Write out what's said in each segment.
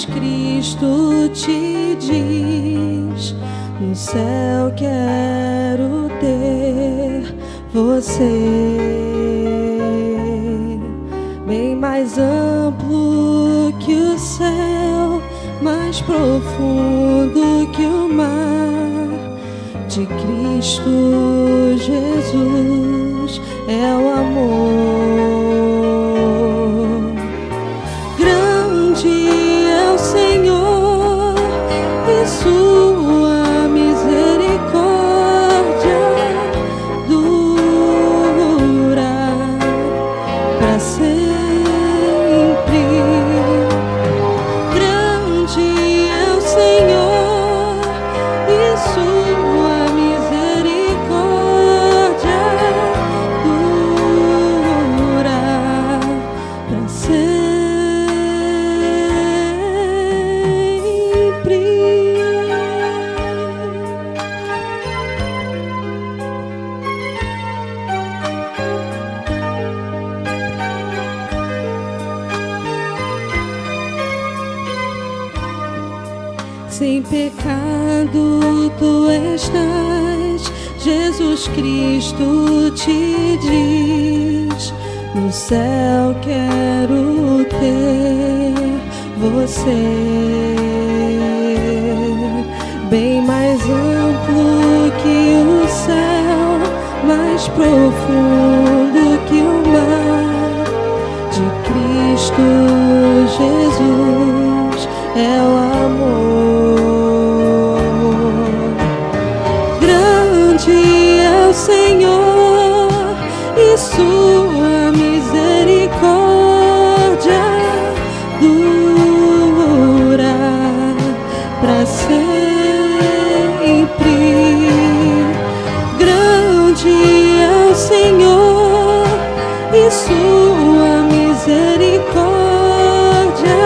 Jesus Cristo te diz: no céu quero ter você. Bem mais amplo que o céu, mais profundo que o mar, de Cristo Jesus é o amor. Grande é o Senhor e sua misericórdia dura para sempre. Grande é o Senhor e sua misericórdia dura para sempre. Sem pecado tu estás, Jesus Cristo te diz: no céu quero ter você. Bem mais amplo que o céu, mais profundo que o mar, de Cristo Jesus é o amor. Grande é o Senhor e sua misericórdia dura para sempre. Grande é o Senhor e sua misericórdia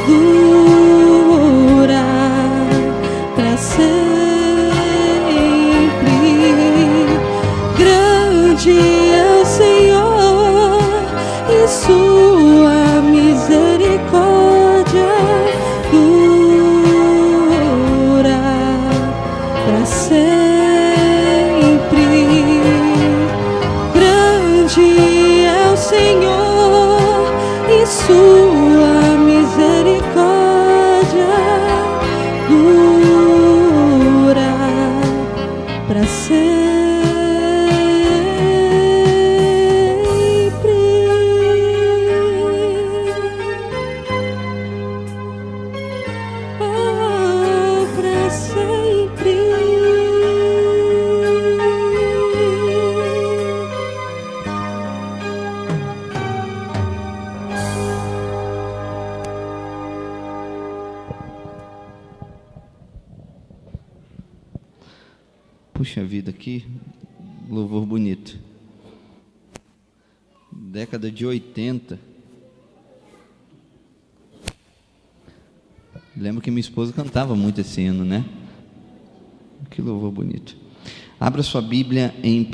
dura para sempre. Grande é o Senhor e sua misericórdia dura para sempre. Grande é o Senhor e sua misericórdia dura para sempre. Oh, para sempre. Puxa vida, que louvor bonito. Década de 80. Lembro que minha esposa cantava muito esse hino, né? Que louvor bonito. Abra sua Bíblia em 1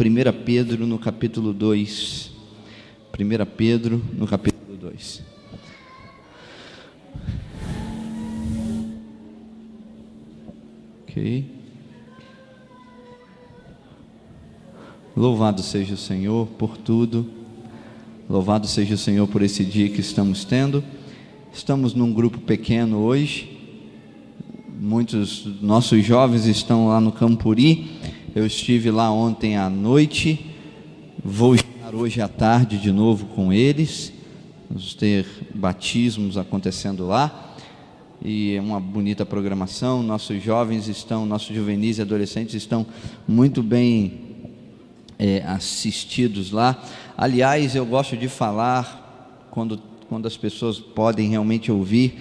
Pedro, no capítulo 2. 1 Pedro, no capítulo 2. Ok. Louvado seja o Senhor por tudo. Louvado seja o Senhor por esse dia que estamos tendo. Estamos num grupo pequeno hoje. Muitos nossos jovens estão lá no Campuri. Eu estive lá ontem à noite. Vou estar hoje à tarde de novo com eles. Vamos ter batismos acontecendo lá. E é uma bonita programação. Nossos jovens estão, nossos juvenis e adolescentes estão muito bem assistidos lá. Aliás, eu gosto de falar quando as pessoas podem realmente ouvir.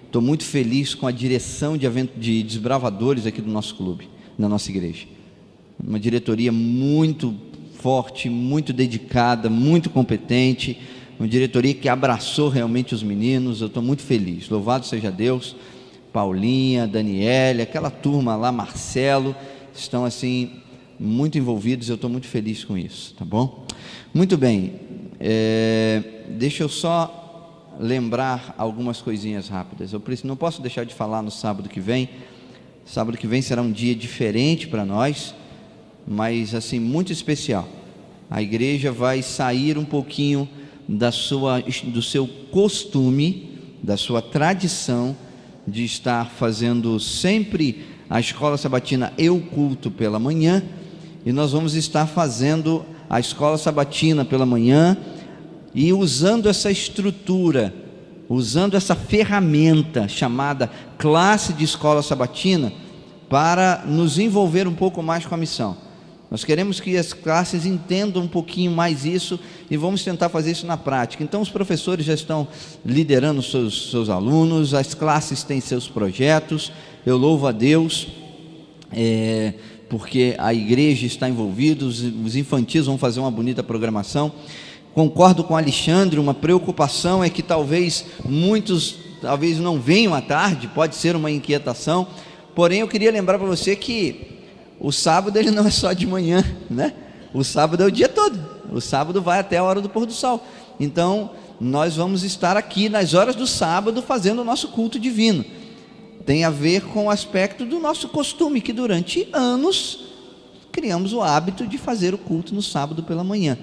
Estou muito feliz com a direção de desbravadores aqui do nosso clube, da nossa igreja. Uma diretoria muito forte, muito dedicada, muito competente, uma diretoria que abraçou realmente os meninos. Eu estou muito feliz. Louvado seja Deus. Paulinha, Daniele, aquela turma lá, Marcelo, estão assim muito envolvidos. Eu estou muito feliz com isso, tá bom? Muito bem. Deixa eu só lembrar algumas coisinhas rápidas. Não posso deixar de falar no sábado que vem. Sábado que vem será um dia diferente para nós, mas assim, muito especial. A igreja vai sair um pouquinho do seu costume, da sua tradição de estar fazendo sempre a escola sabatina e o culto pela manhã, e nós vamos estar fazendo a escola sabatina pela manhã e usando essa estrutura, usando essa ferramenta chamada classe de escola sabatina para nos envolver um pouco mais com a missão. Nós queremos que as classes entendam um pouquinho mais isso e vamos tentar fazer isso na prática. Então os professores já estão liderando seus alunos, as classes têm seus projetos. Eu louvo a Deus, porque a igreja está envolvida, os infantis vão fazer uma bonita programação. Concordo com o Alexandre, uma preocupação é que talvez muitos não venham à tarde, pode ser uma inquietação, porém eu queria lembrar para você que o sábado ele não é só de manhã, né? O sábado é o dia todo, o sábado vai até a hora do pôr do sol. Então nós vamos estar aqui nas horas do sábado fazendo o nosso culto divino. Tem a ver com o aspecto do nosso costume, que durante anos criamos o hábito de fazer o culto no sábado pela manhã,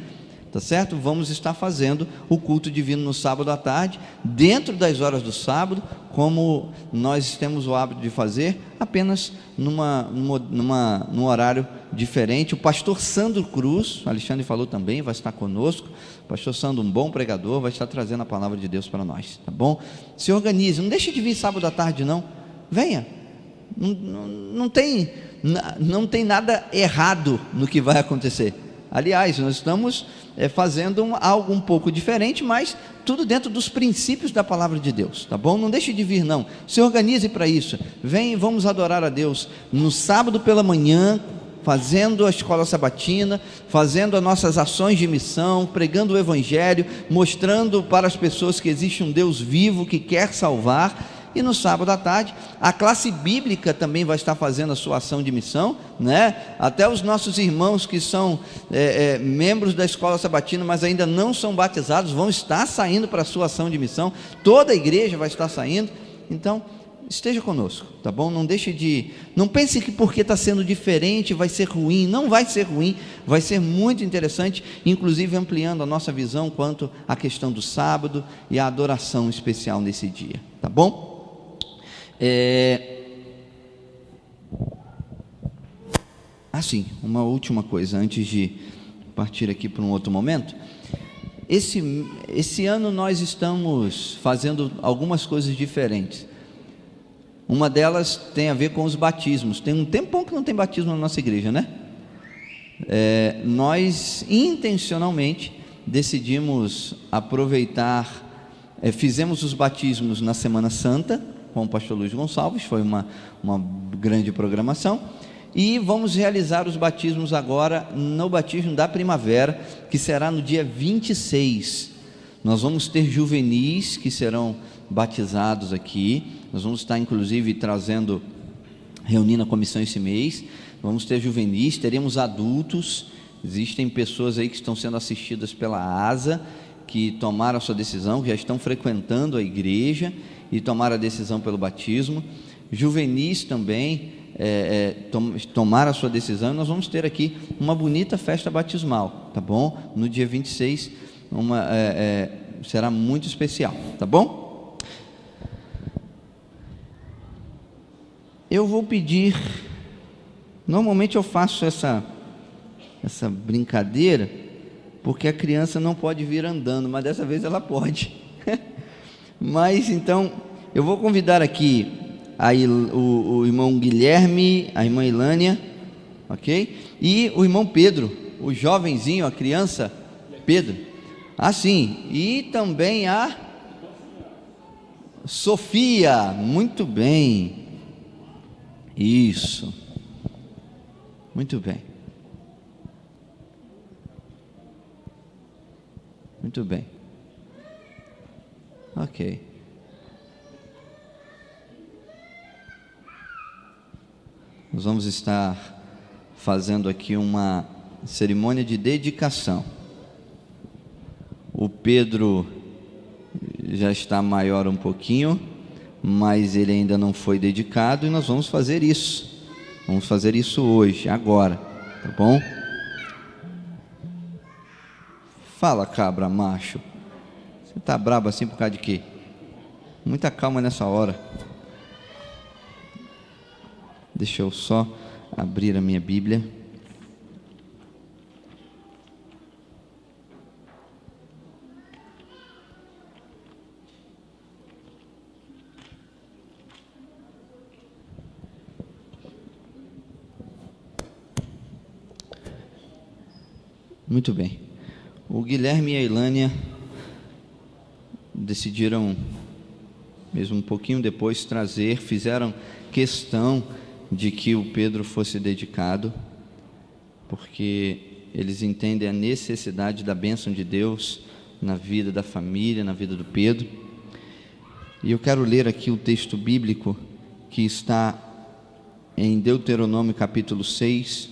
tá certo? Vamos estar fazendo o culto divino no sábado à tarde, dentro das horas do sábado, como nós temos o hábito de fazer, apenas num horário diferente. O pastor Sandro Cruz, o Alexandre falou também, vai estar conosco. O pastor Sandro, um bom pregador, vai estar trazendo a palavra de Deus para nós, tá bom? Se organize, não deixe de vir sábado à tarde não, venha, não tem nada errado no que vai acontecer. Aliás, nós estamos fazendo algo um pouco diferente, mas tudo dentro dos princípios da palavra de Deus, tá bom? Não deixe de vir não, se organize para isso. Vem, vamos adorar a Deus no sábado pela manhã, fazendo a escola sabatina, fazendo as nossas ações de missão, pregando o evangelho, mostrando para as pessoas que existe um Deus vivo que quer salvar. E no sábado à tarde, a classe bíblica também vai estar fazendo a sua ação de missão, né? Até os nossos irmãos que são membros da escola sabatina, mas ainda não são batizados, vão estar saindo para a sua ação de missão. Toda a igreja vai estar saindo. Então, esteja conosco, tá bom? Não pense que porque está sendo diferente vai ser ruim. Não vai ser ruim, vai ser muito interessante, inclusive ampliando a nossa visão quanto à questão do sábado e a adoração especial nesse dia, tá bom? Sim, uma última coisa antes de partir aqui para um outro momento. Esse ano nós estamos fazendo algumas coisas diferentes. Uma delas tem a ver com os batismos. Tem um tempão que não tem batismo na nossa igreja, né? Nós intencionalmente decidimos aproveitar, fizemos os batismos na Semana Santa com o pastor Luiz Gonçalves, foi uma grande programação, e vamos realizar os batismos agora no batismo da primavera, que será no dia 26. Nós vamos ter juvenis que serão batizados aqui, nós vamos estar inclusive reunindo a comissão esse mês, vamos ter juvenis, teremos adultos, existem pessoas aí que estão sendo assistidas pela ASA, que tomaram a sua decisão, que já estão frequentando a igreja e tomaram a decisão pelo batismo. Juvenis também tomaram a sua decisão, e nós vamos ter aqui uma bonita festa batismal, tá bom? No dia 26, será muito especial, tá bom? Eu vou pedir, normalmente eu faço essa brincadeira, porque a criança não pode vir andando, mas dessa vez ela pode. Mas então, eu vou convidar aqui o irmão Guilherme, a irmã Ilânia, ok? E o irmão Pedro, o jovenzinho, a criança, Pedro. Sim, e também a Sofia, muito bem, isso, muito bem. Muito bem. Ok. Nós vamos estar fazendo aqui uma cerimônia de dedicação. O Pedro já está maior um pouquinho, mas ele ainda não foi dedicado, e nós vamos fazer isso. Vamos fazer isso hoje, agora, tá bom? Fala, cabra macho. Você está brabo assim por causa de quê? Muita calma nessa hora. Deixa eu só abrir a minha Bíblia. Muito bem. O Guilherme e a Ilânia decidiram, mesmo um pouquinho depois, fizeram questão de que o Pedro fosse dedicado, porque eles entendem a necessidade da bênção de Deus na vida da família, na vida do Pedro. E eu quero ler aqui o texto bíblico que está em Deuteronômio capítulo 6,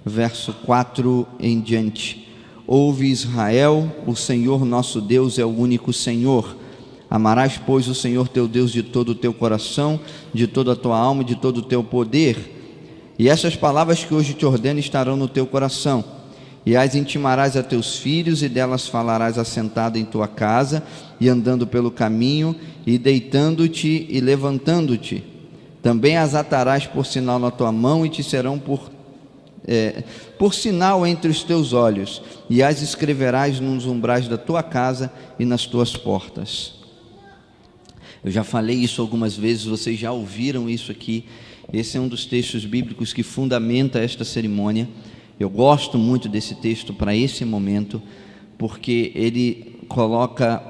verso 4 em diante. Ouve, Israel, o Senhor nosso Deus é o único Senhor. Amarás, pois, o Senhor teu Deus de todo o teu coração, de toda a tua alma e de todo o teu poder. E essas palavras que hoje te ordeno estarão no teu coração, e as intimarás a teus filhos, e delas falarás assentado em tua casa, e andando pelo caminho, e deitando-te e levantando-te. Também as atarás por sinal na tua mão, e te serão por sinal entre os teus olhos, e as escreverás nos umbrais da tua casa e nas tuas portas. Eu já falei isso algumas vezes, vocês já ouviram isso aqui. Esse é um dos textos bíblicos que fundamenta esta cerimônia. Eu gosto muito desse texto para esse momento, porque ele coloca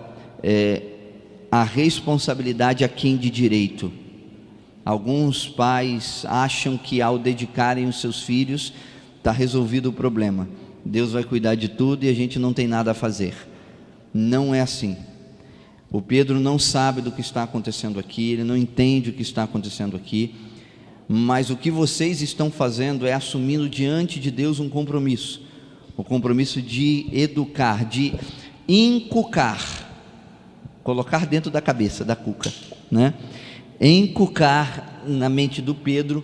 a responsabilidade a quem de direito. Alguns pais acham que ao dedicarem os seus filhos, está resolvido o problema. Deus vai cuidar de tudo e a gente não tem nada a fazer. Não é assim. O Pedro não sabe do que está acontecendo aqui, ele não entende o que está acontecendo aqui, mas o que vocês estão fazendo é assumindo diante de Deus um compromisso. O compromisso de educar, de inculcar, colocar dentro da cabeça da cuca, né? Encucar na mente do Pedro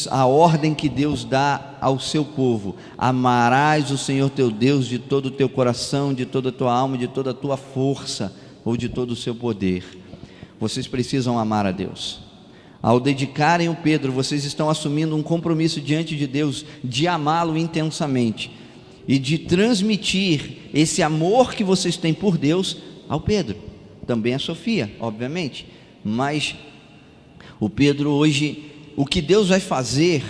a ordem que Deus dá ao seu povo: amarás o Senhor teu Deus de todo o teu coração, de toda a tua alma, de toda a tua força, ou de todo o seu poder. Vocês precisam amar a Deus. Ao dedicarem o Pedro, vocês estão assumindo um compromisso diante de Deus de amá-lo intensamente e de transmitir esse amor que vocês têm por Deus ao Pedro, também a Sofia, obviamente. Mas o Pedro hoje, o que Deus vai fazer,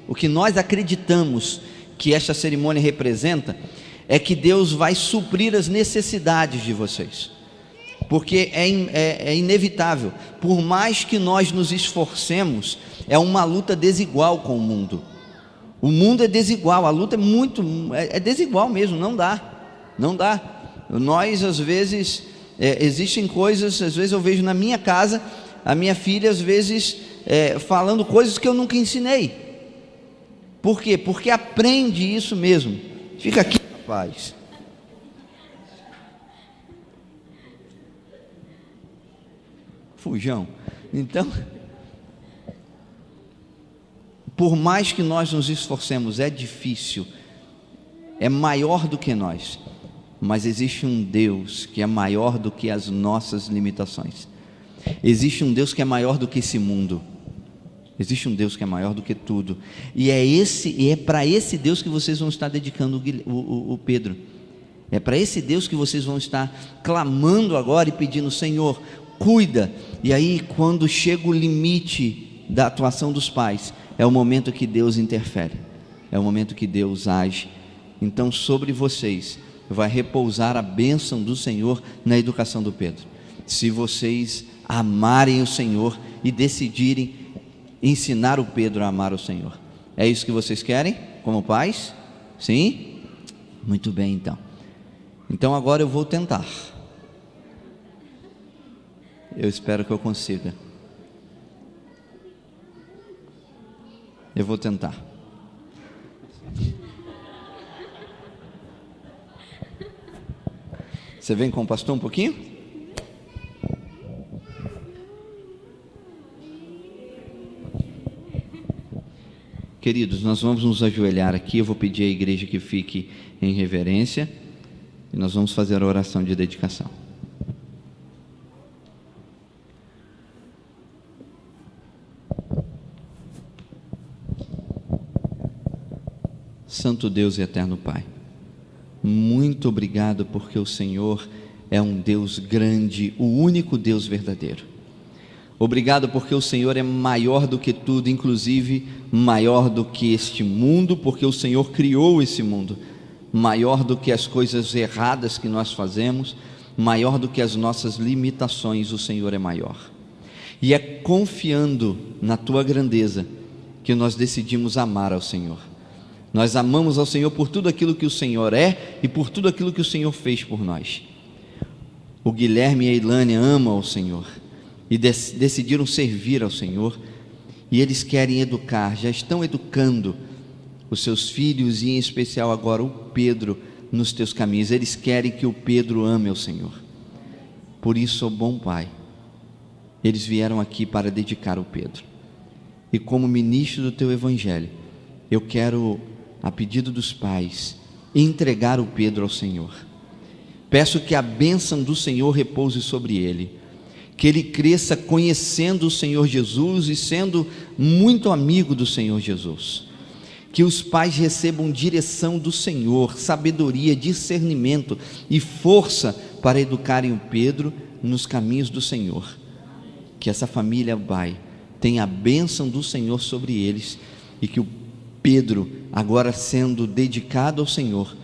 o que nós acreditamos que esta cerimônia representa, é que Deus vai suprir as necessidades de vocês, porque é inevitável. Por mais que nós nos esforcemos, é uma luta desigual com o mundo. O mundo é desigual, a luta é desigual mesmo, não dá. Nós às vezes, existem coisas, às vezes eu vejo na minha casa, a minha filha às vezes falando coisas que eu nunca ensinei. Por quê? Porque aprende isso mesmo. Fica aqui, rapaz. Fujão. Então, por mais que nós nos esforcemos, é difícil, é maior do que nós, mas existe um Deus que é maior do que as nossas limitações. Existe um Deus que é maior do que esse mundo. Existe um Deus que é maior do que tudo. E é para esse Deus que vocês vão estar dedicando o Pedro. É para esse Deus que vocês vão estar clamando agora e pedindo: Senhor, cuida. E aí, quando chega o limite da atuação dos pais, é o momento que Deus interfere, é o momento que Deus age. Então, sobre vocês vai repousar a bênção do Senhor na educação do Pedro, se vocês amarem o Senhor e decidirem ensinar o Pedro a amar o Senhor. É isso que vocês querem como pais? Sim? Muito bem, então agora eu vou tentar. Eu espero que eu consiga. Eu vou tentar. Você vem com o pastor um pouquinho? Queridos, nós vamos nos ajoelhar aqui, eu vou pedir à igreja que fique em reverência e nós vamos fazer a oração de dedicação. Santo Deus e eterno Pai, muito obrigado porque o Senhor é um Deus grande, o único Deus verdadeiro. Obrigado porque o Senhor é maior do que tudo, inclusive maior do que este mundo, porque o Senhor criou esse mundo, maior do que as coisas erradas que nós fazemos, maior do que as nossas limitações, o Senhor é maior. E é confiando na Tua grandeza que nós decidimos amar ao Senhor. Nós amamos ao Senhor por tudo aquilo que o Senhor é e por tudo aquilo que o Senhor fez por nós. O Guilherme e a Ilânia amam ao Senhor e decidiram servir ao Senhor, e eles querem educar, já estão educando os seus filhos, e em especial agora o Pedro nos teus caminhos. Eles querem que o Pedro ame ao Senhor. Por isso, ó bom Pai, eles vieram aqui para dedicar o Pedro, e como ministro do teu evangelho, eu quero, a pedido dos pais, entregar o Pedro ao Senhor. Peço que a bênção do Senhor repouse sobre ele, que ele cresça conhecendo o Senhor Jesus e sendo muito amigo do Senhor Jesus. Que os pais recebam direção do Senhor, sabedoria, discernimento e força para educarem o Pedro nos caminhos do Senhor. Que essa família, Pai, tenha a bênção do Senhor sobre eles, e que o Pedro, agora sendo dedicado ao Senhor,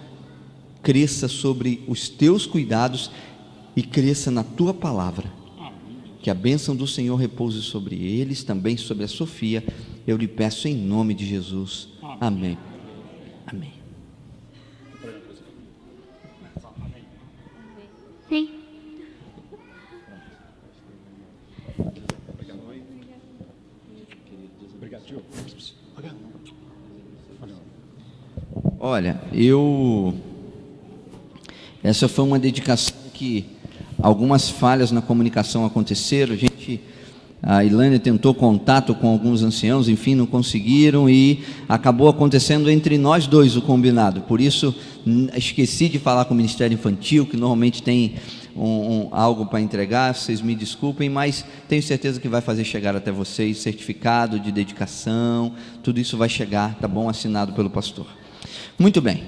cresça sobre os teus cuidados e cresça na tua palavra. Que a bênção do Senhor repouse sobre eles, também sobre a Sofia. Eu lhe peço em nome de Jesus. Amém. Amém. Sim. Olha, essa foi uma dedicação que algumas falhas na comunicação aconteceram. A Ilânia tentou contato com alguns anciãos, enfim, não conseguiram, e acabou acontecendo entre nós dois o combinado. Por isso, esqueci de falar com o Ministério Infantil, que normalmente tem algo para entregar. Vocês me desculpem, mas tenho certeza que vai fazer chegar até vocês certificado de dedicação, tudo isso vai chegar, tá bom? Assinado pelo pastor. Muito bem.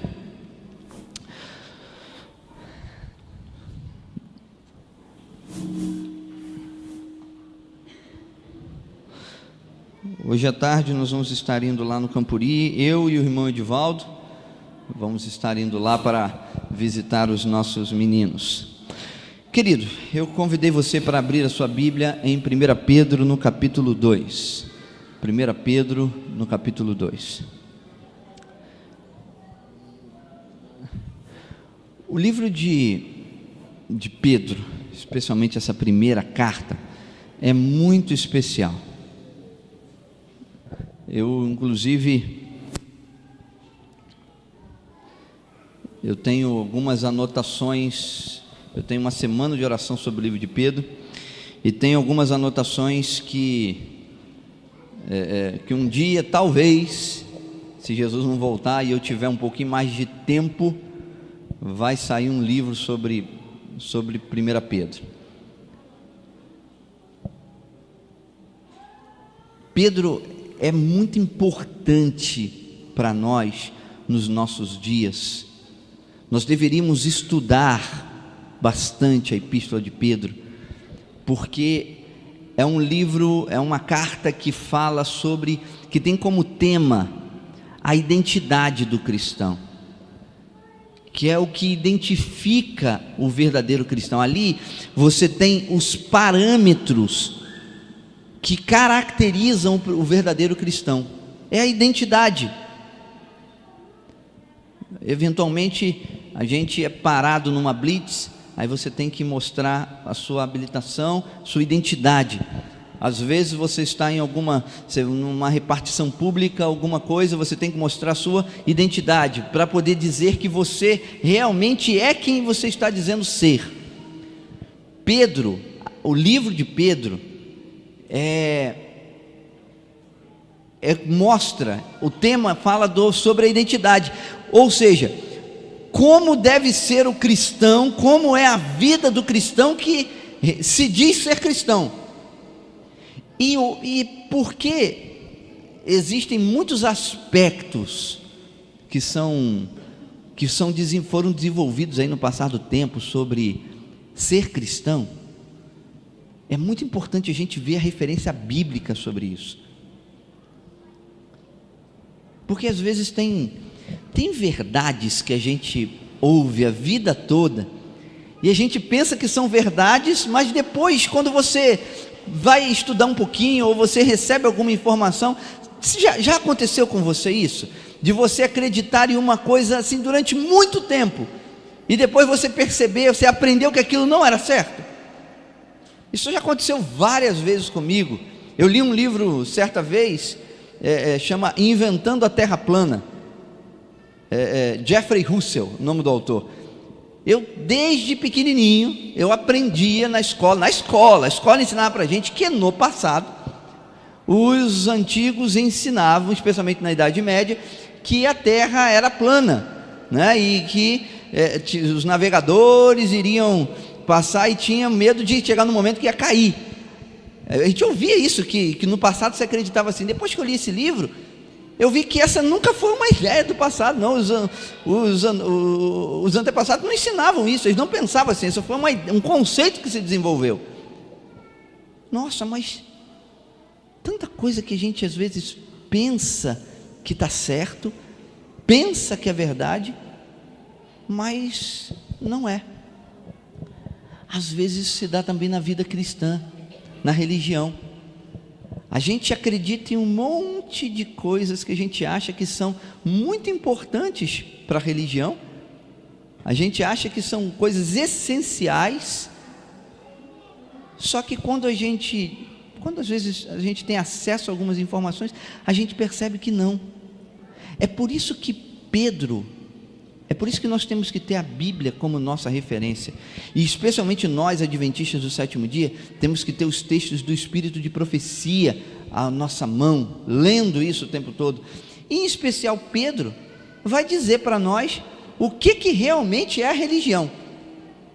Hoje à tarde nós vamos estar indo lá no Campuri, eu e o irmão Edivaldo, vamos estar indo lá para visitar os nossos meninos. Querido, eu convidei você para abrir a sua Bíblia em 1 Pedro no capítulo 2. 1 Pedro no capítulo 2. O livro de Pedro, especialmente essa primeira carta, é muito especial. Eu, inclusive, tenho algumas anotações. Eu tenho uma semana de oração sobre o livro de Pedro, e tenho algumas anotações que um dia, talvez, se Jesus não voltar e eu tiver um pouquinho mais de tempo, vai sair um livro sobre 1 Pedro. Pedro é muito importante para nós nos nossos dias. Nós deveríamos estudar bastante a Epístola de Pedro, porque é um livro, é uma carta que fala sobre, que tem como tema a identidade do cristão, que é o que identifica o verdadeiro cristão. Ali você tem os parâmetros que caracterizam o verdadeiro cristão, é a identidade. Eventualmente a gente é parado numa blitz, aí você tem que mostrar a sua habilitação, sua identidade. Às vezes você está em numa repartição pública, alguma coisa, você tem que mostrar a sua identidade, para poder dizer que você realmente é quem você está dizendo ser. Pedro, o livro de Pedro, mostra, o tema fala sobre a identidade, ou seja, como deve ser o cristão, como é a vida do cristão que se diz ser cristão. E porque existem muitos aspectos que foram desenvolvidos aí no passar do tempo sobre ser cristão, é muito importante a gente ver a referência bíblica sobre isso. Porque às vezes tem verdades que a gente ouve a vida toda, e a gente pensa que são verdades, mas depois, quando você vai estudar um pouquinho, ou você recebe alguma informação, já aconteceu com você isso? De você acreditar em uma coisa assim durante muito tempo, e depois você perceber, você aprendeu que aquilo não era certo? Isso já aconteceu várias vezes comigo. Eu li um livro certa vez, chama Inventando a Terra Plana, Jeffrey Russell, o nome do autor. Eu desde pequenininho, eu aprendia na escola a escola ensinava para a gente que no passado, os antigos ensinavam, especialmente na Idade Média, que a Terra era plana, né? E que os navegadores iriam passar e tinham medo de chegar no momento que ia cair. A gente ouvia isso, que no passado se acreditava assim. Depois que eu li esse livro, eu vi que essa nunca foi uma ideia do passado, não. Os antepassados não ensinavam isso, eles não pensavam assim, isso foi um conceito que se desenvolveu. Nossa, mas tanta coisa que a gente às vezes pensa que está certo, pensa que é verdade, mas não é. Às vezes se dá também na vida cristã, na religião. A gente acredita em um monte de coisas que a gente acha que são muito importantes para a religião. A gente acha que são coisas essenciais. Só que quando às vezes a gente tem acesso a algumas informações, a gente percebe que não. É por isso que nós temos que ter a Bíblia como nossa referência, e especialmente nós, adventistas do sétimo dia, temos que ter os textos do Espírito de profecia à nossa mão, lendo isso o tempo todo. E em especial Pedro vai dizer para nós o que realmente é a religião,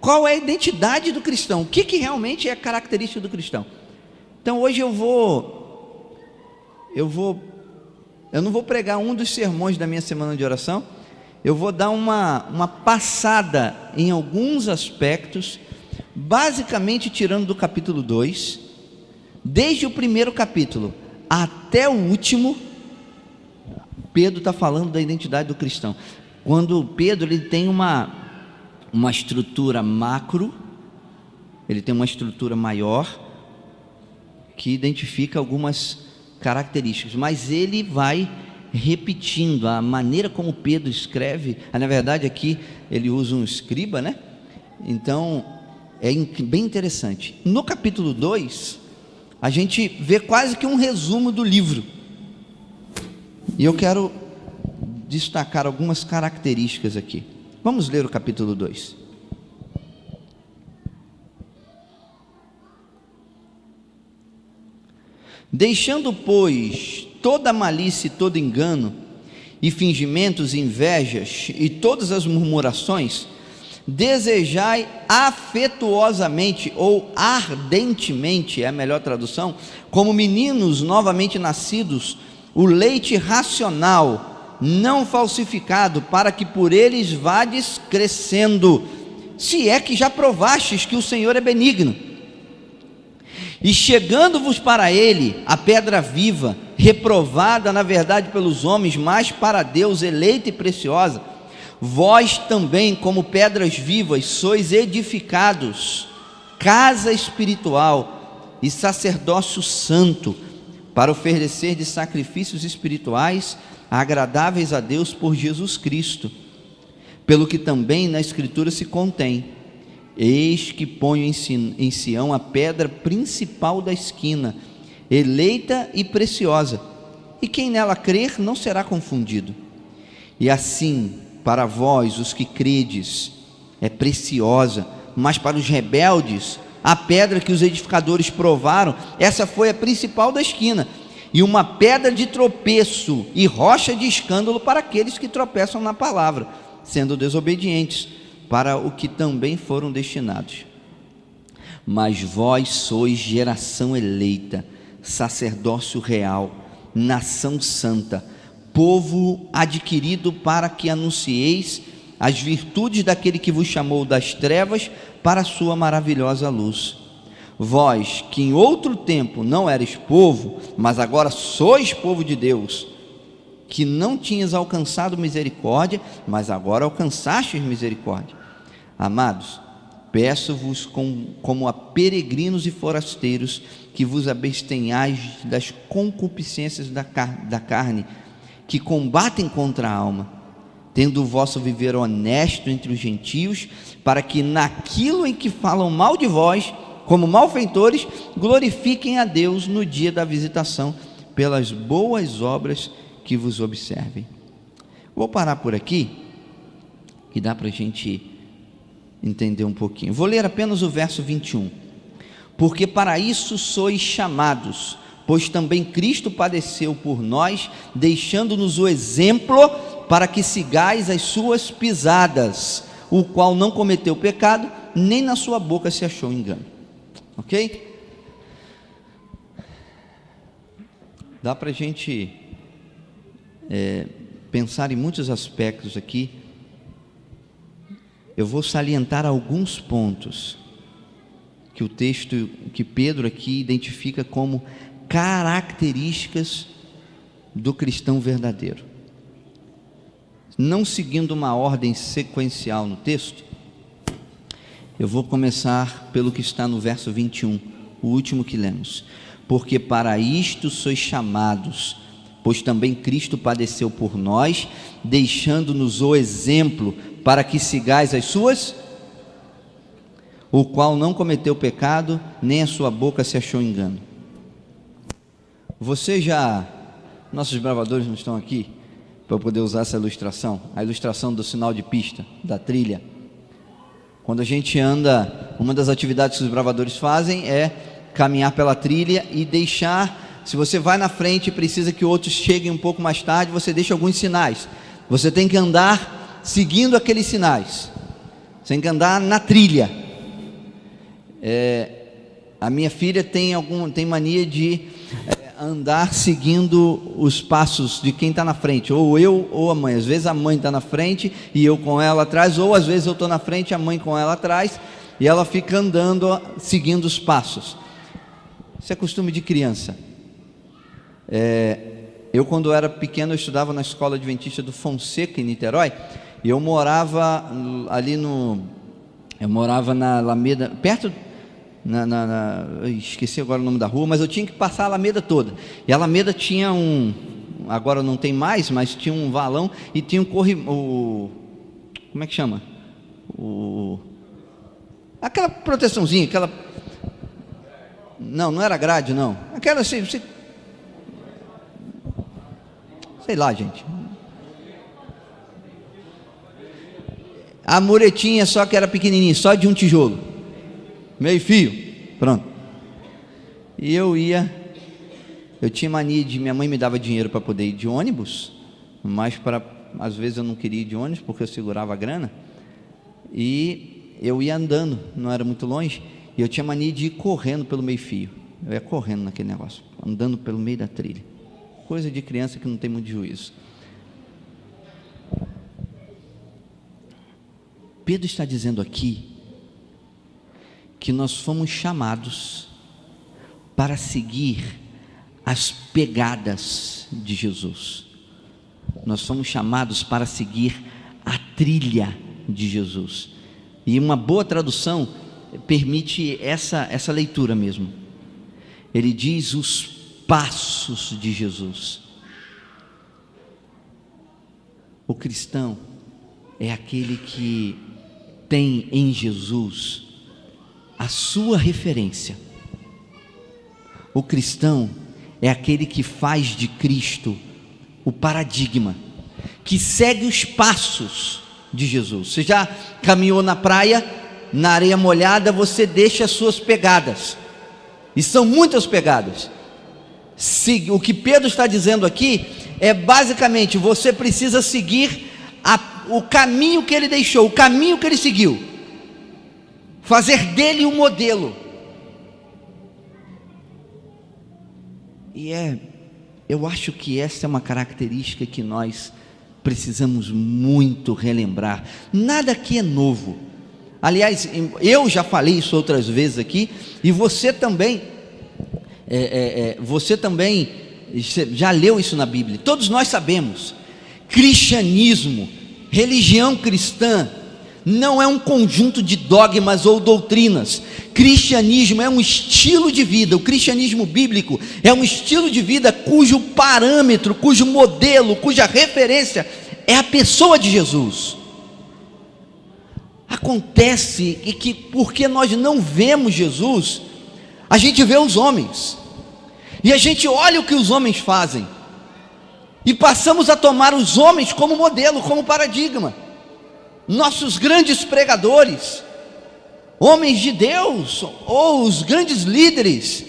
qual é a identidade do cristão, o que realmente é a característica do cristão. Então hoje eu não vou pregar um dos sermões da minha semana de oração. Eu vou dar uma passada em alguns aspectos, basicamente tirando do capítulo 2, desde o primeiro capítulo até o último. Pedro está falando da identidade do cristão. Quando Pedro ele tem uma estrutura macro, ele tem uma estrutura maior, que identifica algumas características, mas ele vai repetindo a maneira como Pedro escreve. Na verdade aqui ele usa um escriba, né? Então é bem interessante. No capítulo 2 a gente vê quase que um resumo do livro, e eu quero destacar algumas características aqui. Vamos ler o capítulo 2. Deixando, pois, toda malícia e todo engano, e fingimentos, e invejas, e todas as murmurações, desejai afetuosamente, ou ardentemente, é a melhor tradução, como meninos novamente nascidos, o leite racional, não falsificado, para que por eles vades crescendo, se é que já provastes que o Senhor é benigno. E chegando-vos para ele a pedra viva, reprovada na verdade pelos homens, mas para Deus eleita e preciosa, vós também, como pedras vivas, sois edificados, casa espiritual e sacerdócio santo, para oferecer de sacrifícios espirituais agradáveis a Deus por Jesus Cristo. Pelo que também na Escritura se contém: eis que ponho em Sião a pedra principal da esquina, eleita e preciosa, e quem nela crer não será confundido. E assim, para vós, os que credes, é preciosa, mas para os rebeldes, a pedra que os edificadores provaram, essa foi a principal da esquina, e uma pedra de tropeço e rocha de escândalo para aqueles que tropeçam na palavra, sendo desobedientes, para o que também foram destinados. Mas vós sois geração eleita, sacerdócio real, nação santa, povo adquirido para que anuncieis as virtudes daquele que vos chamou das trevas para a sua maravilhosa luz. Vós, que em outro tempo não erais povo, mas agora sois povo de Deus, que não tinhas alcançado misericórdia, mas agora alcançastes misericórdia. Amados, peço-vos como a peregrinos e forasteiros, que vos abstenhais das concupiscências da carne, que combatem contra a alma, tendo o vosso viver honesto entre os gentios, para que naquilo em que falam mal de vós, como malfeitores, glorifiquem a Deus no dia da visitação, pelas boas obras que vos observem. Vou parar por aqui, que dá para a gente entender um pouquinho. Vou ler apenas o verso 21. Porque para isso sois chamados, pois também Cristo padeceu por nós, deixando-nos o exemplo para que sigais as suas pisadas, o qual não cometeu pecado, nem na sua boca se achou engano. Ok? Dá para a gente pensar em muitos aspectos aqui. Eu vou salientar alguns pontos que o texto, que Pedro aqui identifica como características do cristão verdadeiro. Não seguindo uma ordem sequencial no texto, eu vou começar pelo que está no verso 21, o último que lemos. Porque para isto sois chamados, pois também Cristo padeceu por nós, deixando-nos o exemplo para que sigais as suas, o qual não cometeu pecado, nem a sua boca se achou engano. Nossos bravadores não estão aqui para poder usar essa ilustração, a ilustração do sinal de pista, da trilha. Quando a gente anda, uma das atividades que os bravadores fazem é caminhar pela trilha e deixar, se você vai na frente e precisa que outros cheguem um pouco mais tarde, você deixa alguns sinais. Você tem que andar seguindo aqueles sinais, você tem que andar na trilha. A minha filha tem mania de andar seguindo os passos de quem está na frente, ou eu ou a mãe. Às vezes a mãe está na frente e eu com ela atrás, ou às vezes eu estou na frente e a mãe com ela atrás, e ela fica andando seguindo os passos. Isso é costume de criança. Eu, quando era pequeno, eu estudava na escola adventista do Fonseca, em Niterói, e eu morava ali eu morava na Alameda, perto, esqueci agora o nome da rua, mas eu tinha que passar a Alameda toda, e a Alameda tinha agora não tem mais, mas tinha um valão, e tinha como é que chama? Aquela proteçãozinha, não era grade, não, aquela assim, sei lá, gente, a muretinha só que era pequenininha, só de um tijolo, meio fio, pronto. E eu tinha mania minha mãe me dava dinheiro para poder ir de ônibus, mas às vezes eu não queria ir de ônibus porque eu segurava a grana, e eu ia andando, não era muito longe, e eu tinha mania de ir correndo pelo meio fio. Eu ia correndo naquele negócio, andando pelo meio da trilha, coisa de criança que não tem muito juízo. Pedro está dizendo aqui que nós fomos chamados para seguir as pegadas de Jesus. Nós fomos chamados para seguir a trilha de Jesus. E uma boa tradução permite essa leitura mesmo. Ele diz os passos de Jesus. O cristão é aquele que tem em Jesus a sua referência. O cristão é aquele que faz de Cristo o paradigma, que segue os passos de Jesus. Você já caminhou na praia, na areia molhada, você deixa as suas pegadas, e são muitas pegadas. O que Pedro está dizendo aqui é basicamente: você precisa seguir o caminho que ele deixou, o caminho que ele seguiu, fazer dele um modelo. E eu acho que essa é uma característica que nós precisamos muito relembrar. Nada aqui é novo. Aliás, eu já falei isso outras vezes aqui, e você também já leu isso na Bíblia. Todos nós sabemos: cristianismo, religião cristã, não é um conjunto de dogmas ou doutrinas. Cristianismo é um estilo de vida. O cristianismo bíblico é um estilo de vida cujo parâmetro, cujo modelo, cuja referência é a pessoa de Jesus. Acontece que porque nós não vemos Jesus, a gente vê os homens, e a gente olha o que os homens fazem, e passamos a tomar os homens como modelo, como paradigma. Nossos grandes pregadores, homens de Deus, ou os grandes líderes,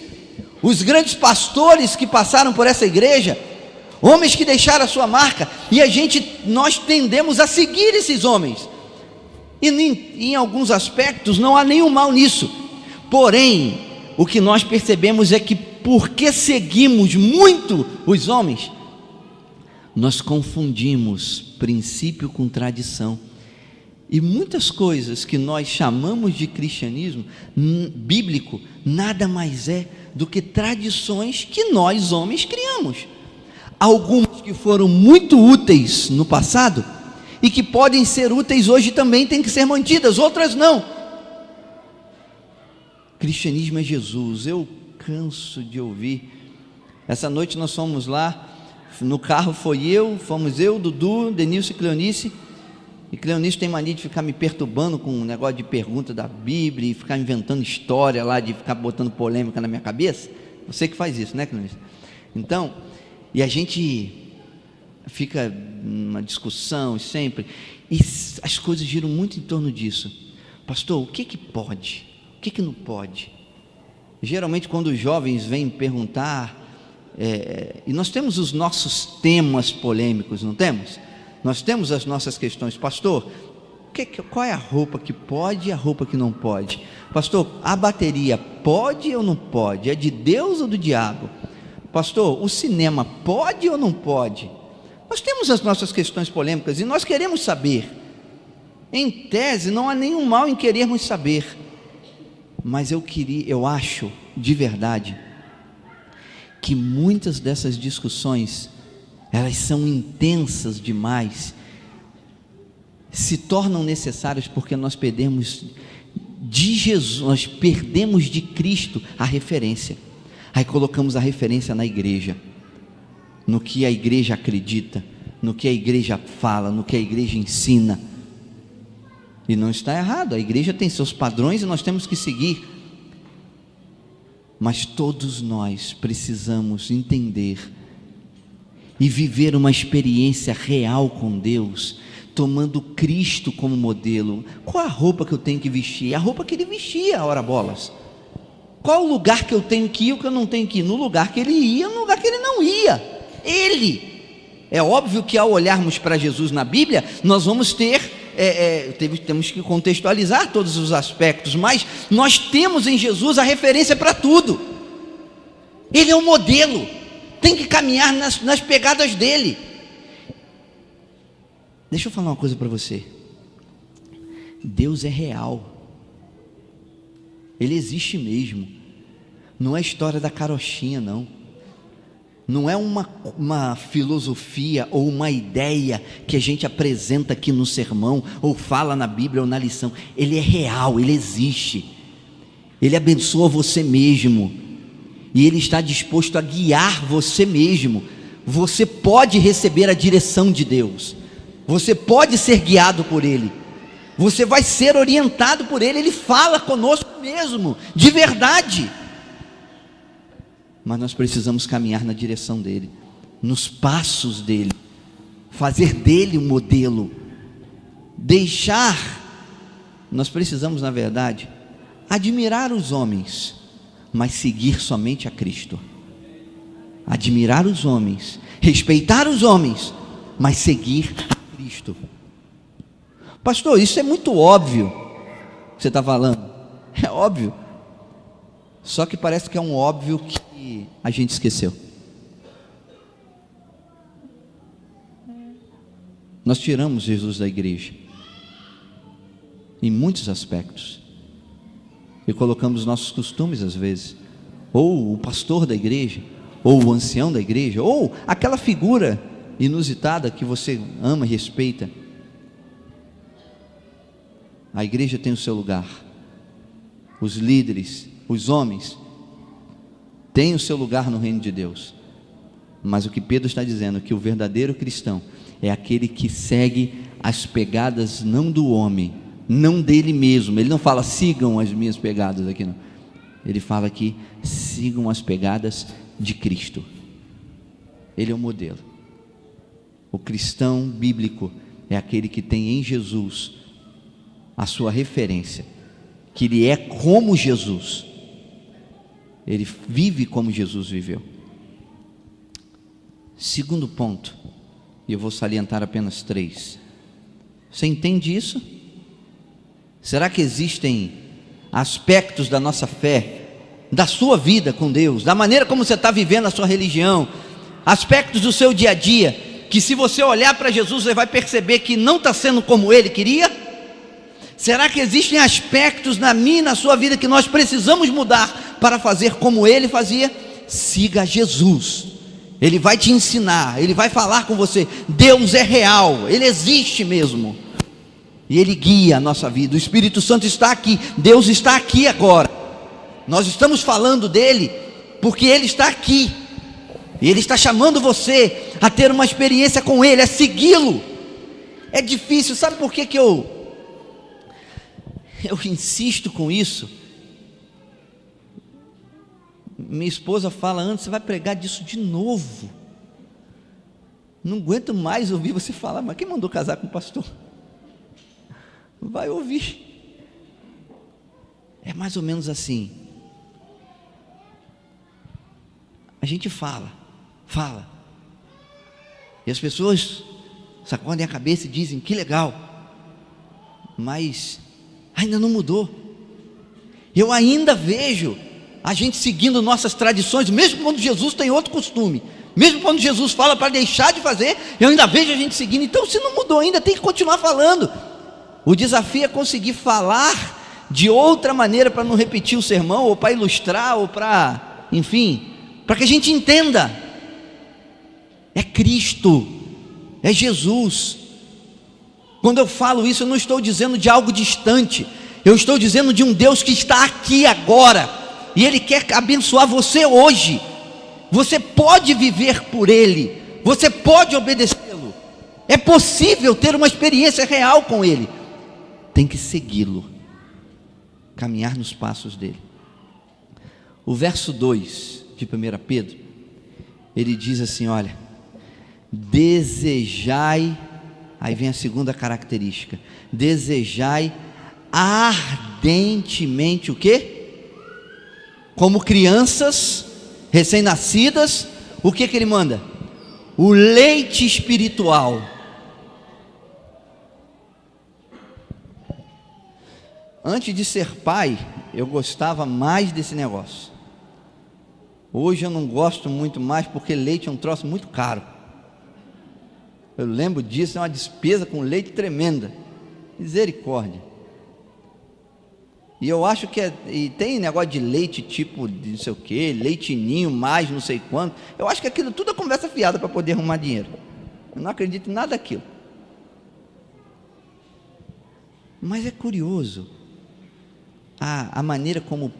os grandes pastores que passaram por essa igreja, homens que deixaram a sua marca, e nós tendemos a seguir esses homens, e em alguns aspectos não há nenhum mal nisso. Porém, o que nós percebemos é que, porque seguimos muito os homens, nós confundimos princípio com tradição. E muitas coisas que nós chamamos de cristianismo bíblico nada mais é do que tradições que nós homens criamos. Algumas que foram muito úteis no passado e que podem ser úteis hoje também têm que ser mantidas, outras não. Cristianismo é Jesus. Eu canso de ouvir. Essa noite nós fomos lá, no carro fomos eu, Dudu, Denilson e Cleonice. E Cleonice tem mania de ficar me perturbando com um negócio de pergunta da Bíblia e ficar inventando história lá, de ficar botando polêmica na minha cabeça. Você que faz isso, né, Cleonice? Então, e a gente fica numa discussão sempre, e as coisas giram muito em torno disso. Pastor, o que pode? O que não pode? Geralmente quando os jovens vêm perguntar, e nós temos os nossos temas polêmicos, não temos? Nós temos as nossas questões. Pastor, qual é a roupa que pode e a roupa que não pode? Pastor, a bateria pode ou não pode? É de Deus ou do diabo? Pastor, o cinema pode ou não pode? Nós temos as nossas questões polêmicas e nós queremos saber. Em tese, não há nenhum mal em querermos saber, mas eu acho de verdade que muitas dessas discussões, elas são intensas demais, se tornam necessárias porque nós perdemos de Jesus, nós perdemos de Cristo a referência. Aí colocamos a referência na igreja, no que a igreja acredita, no que a igreja fala, no que a igreja ensina. E não está errado, a igreja tem seus padrões e nós temos que seguir. Mas todos nós precisamos entender e viver uma experiência real com Deus, tomando Cristo como modelo. Qual a roupa que eu tenho que vestir? A roupa que ele vestia, ora bolas. Qual o lugar que eu tenho que ir, o que eu não tenho que ir? No lugar que ele ia, no lugar que ele não ia. Ele. É óbvio que ao olharmos para Jesus na Bíblia, nós vamos temos que contextualizar todos os aspectos, mas nós temos em Jesus a referência para tudo. Ele é um modelo, tem que caminhar nas pegadas dele. Deixa eu falar uma coisa para você. Deus é real, Ele existe mesmo. Não é história da carochinha, não é uma filosofia ou uma ideia que a gente apresenta aqui no sermão, ou fala na Bíblia ou na lição. Ele é real, Ele existe. Ele abençoa você mesmo, e Ele está disposto a guiar você mesmo. Você pode receber a direção de Deus, você pode ser guiado por Ele, você vai ser orientado por Ele. Ele fala conosco mesmo, de verdade. Mas nós precisamos caminhar na direção dEle, nos passos dEle, fazer dEle um modelo, nós precisamos, na verdade, admirar os homens, mas seguir somente a Cristo. admirar os homens, respeitar os homens, mas seguir a Cristo. Pastor, isso é muito óbvio que você está falando. É óbvio. Só que parece que é um óbvio que a gente esqueceu. Nós tiramos Jesus da igreja, em muitos aspectos, e colocamos nossos costumes às vezes, ou o pastor da igreja, ou o ancião da igreja, ou aquela figura inusitada que você ama e respeita. A igreja tem o seu lugar, os líderes, os homens têm o seu lugar no reino de Deus, mas o que Pedro está dizendo é que o verdadeiro cristão é aquele que segue as pegadas não do homem, não dele mesmo. Ele não fala sigam as minhas pegadas aqui, não. Ele fala que sigam as pegadas de Cristo. Ele é o modelo. O cristão bíblico é aquele que tem em Jesus a sua referência, que ele é como Jesus, ele vive como Jesus viveu. Segundo ponto, e eu vou salientar apenas 3. Você entende isso? Será que existem aspectos da nossa fé, da sua vida com Deus, da maneira como você está vivendo a sua religião, aspectos do seu dia a dia, que se você olhar para Jesus, você vai perceber que não está sendo como Ele queria? Será que existem aspectos na minha e na sua vida que nós precisamos mudar para fazer como Ele fazia? Siga Jesus. Ele vai te ensinar, Ele vai falar com você. Deus é real, Ele existe mesmo, e Ele guia a nossa vida. O Espírito Santo está aqui, Deus está aqui agora. Nós estamos falando dEle porque Ele está aqui, e Ele está chamando você a ter uma experiência com Ele, a segui-lo. É difícil, sabe por que eu insisto com isso? Minha esposa fala: antes você vai pregar disso de novo, não aguento mais ouvir você falar. Mas quem mandou casar com o pastor? Vai ouvir. É mais ou menos assim. A gente fala, e as pessoas sacodem a cabeça e dizem: que legal, mas ainda não mudou. Eu ainda vejo a gente seguindo nossas tradições, mesmo quando Jesus tem outro costume, mesmo quando Jesus fala para deixar de fazer, eu ainda vejo a gente seguindo. Então, se não mudou ainda, tem que continuar falando. O desafio é conseguir falar de outra maneira, para não repetir o sermão, ou para ilustrar, ou para, enfim, para que a gente entenda. É Cristo, é Jesus. Quando eu falo isso, eu não estou dizendo de algo distante, eu estou dizendo de um Deus que está aqui agora, e Ele quer abençoar você hoje. Você pode viver por Ele, você pode obedecê-lo, é possível ter uma experiência real com Ele. Tem que segui-lo, caminhar nos passos dele. O verso 2 de 1 Pedro, ele diz assim: olha, desejai, aí vem a segunda característica, desejai ardentemente o quê? Como crianças recém-nascidas, o que ele manda? O leite espiritual. Antes de ser pai, eu gostava mais desse negócio. Hoje eu não gosto muito mais, porque leite é um troço muito caro. Eu lembro disso, é uma despesa com leite tremenda. Misericórdia. E eu acho que e tem negócio de leite tipo de não sei o que, leitinho mais não sei quanto. Eu acho que aquilo tudo é conversa fiada para poder arrumar dinheiro. Eu não acredito em nada daquilo. Mas é curioso a maneira como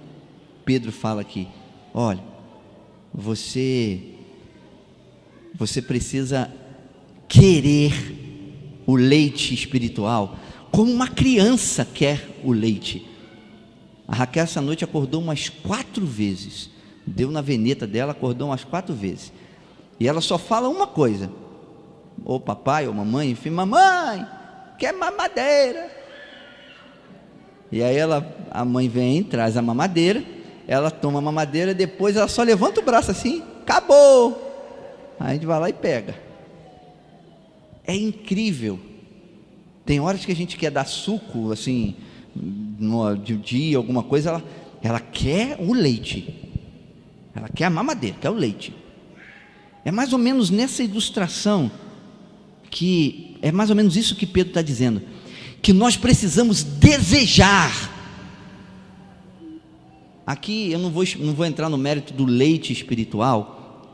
Pedro fala aqui. Olha, você precisa querer o leite espiritual como uma criança quer o leite. A Raquel essa noite acordou umas 4 vezes, deu na veneta dela, acordou umas 4 vezes, e ela só fala uma coisa, ou papai, ou mamãe, enfim: mamãe, quer mamadeira. E aí a mãe vem, traz a mamadeira, ela toma a mamadeira, depois ela só levanta o braço assim, acabou. Aí a gente vai lá e pega. É incrível. Tem horas que a gente quer dar suco, assim, de um dia, alguma coisa, ela quer o leite. Ela quer a mamadeira, quer o leite. É mais ou menos nessa ilustração, que é mais ou menos isso que Pedro está dizendo, que nós precisamos desejar. Aqui eu não vou entrar no mérito do leite espiritual,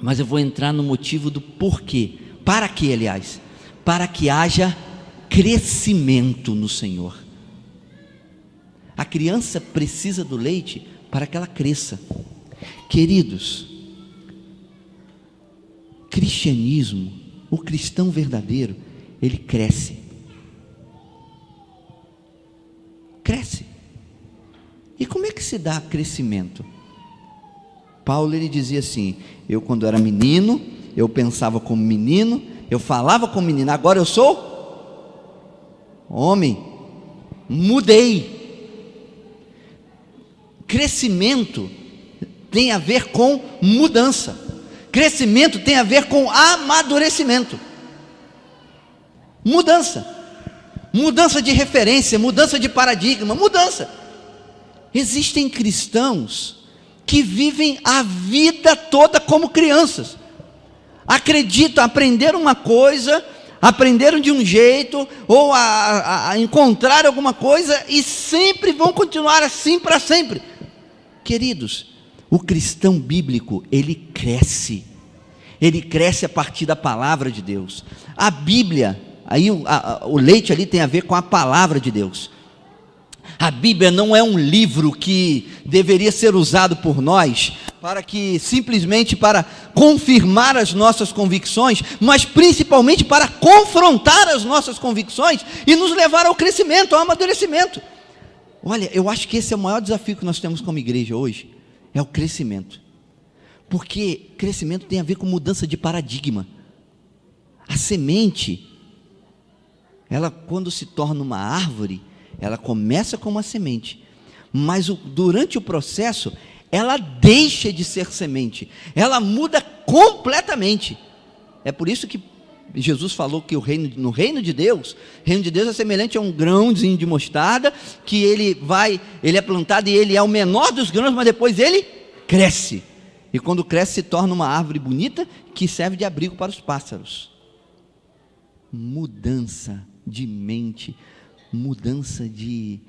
mas eu vou entrar no motivo do porquê. Para quê, aliás? Para que haja crescimento no Senhor. A criança precisa do leite para que ela cresça. Queridos, cristianismo, o cristão verdadeiro, ele cresce. Cresce. E como é que se dá crescimento? Paulo, ele dizia assim: eu quando era menino, eu pensava como menino, eu falava como menino, agora eu sou homem, mudei. Crescimento tem a ver com mudança. Crescimento tem a ver com amadurecimento. Mudança de referência, mudança de paradigma, mudança. Existem cristãos que vivem a vida toda como crianças. Acreditam, aprenderam uma coisa, aprenderam de um jeito, ou a encontrar alguma coisa, e sempre vão continuar assim para sempre. Queridos, o cristão bíblico, ele cresce a partir da palavra de Deus. A Bíblia, aí o leite ali tem a ver com a palavra de Deus. A Bíblia não é um livro que deveria ser usado por nós simplesmente para confirmar as nossas convicções, mas principalmente para confrontar as nossas convicções e nos levar ao crescimento, ao amadurecimento. Olha, eu acho que esse é o maior desafio que nós temos como igreja hoje, é o crescimento. Porque crescimento tem a ver com mudança de paradigma. A semente, ela quando se torna uma árvore, ela começa como uma semente, mas durante o processo, ela deixa de ser semente, ela muda completamente. É por isso que Jesus falou que no reino de Deus é semelhante a um grãozinho de mostarda, que ele é plantado e ele é o menor dos grãos, mas depois ele cresce, e quando cresce se torna uma árvore bonita, que serve de abrigo para os pássaros. Mudança de mente, mudança de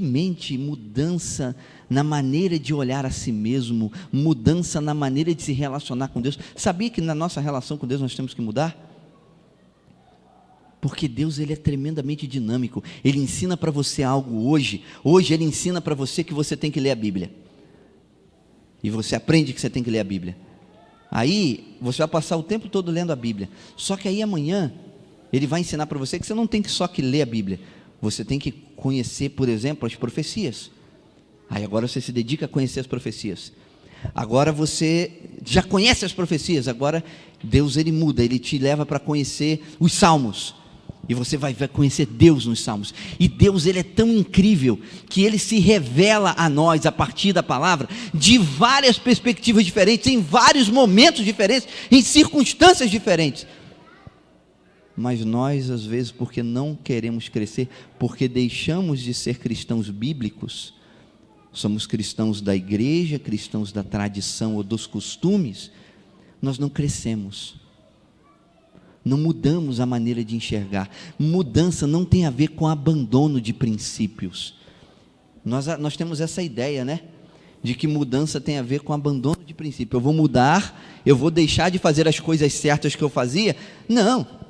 mente, mudança na maneira de olhar a si mesmo, mudança na maneira de se relacionar com Deus. Sabia que na nossa relação com Deus nós temos que mudar? Porque Deus, ele é tremendamente dinâmico. Ele ensina para você algo hoje ele ensina para você que você tem que ler a Bíblia, e você aprende que você tem que ler a Bíblia. Aí você vai passar o tempo todo lendo a Bíblia, só que aí amanhã ele vai ensinar para você que você não tem que só que ler a Bíblia, você tem que conhecer, por exemplo, as profecias. Aí agora você se dedica a conhecer as profecias. Agora você já conhece as profecias, agora Deus, ele muda, ele te leva para conhecer os salmos, e você vai conhecer Deus nos salmos. E Deus, ele é tão incrível que ele se revela a nós a partir da palavra de várias perspectivas diferentes, em vários momentos diferentes, em circunstâncias diferentes. Mas nós, às vezes, porque não queremos crescer, porque deixamos de ser cristãos bíblicos, somos cristãos da igreja, cristãos da tradição ou dos costumes, nós não crescemos, não mudamos a maneira de enxergar. Mudança não tem a ver com abandono de princípios. Nós temos essa ideia, né? De que mudança tem a ver com abandono de princípio. Eu vou mudar, eu vou deixar de fazer as coisas certas que eu fazia. Não.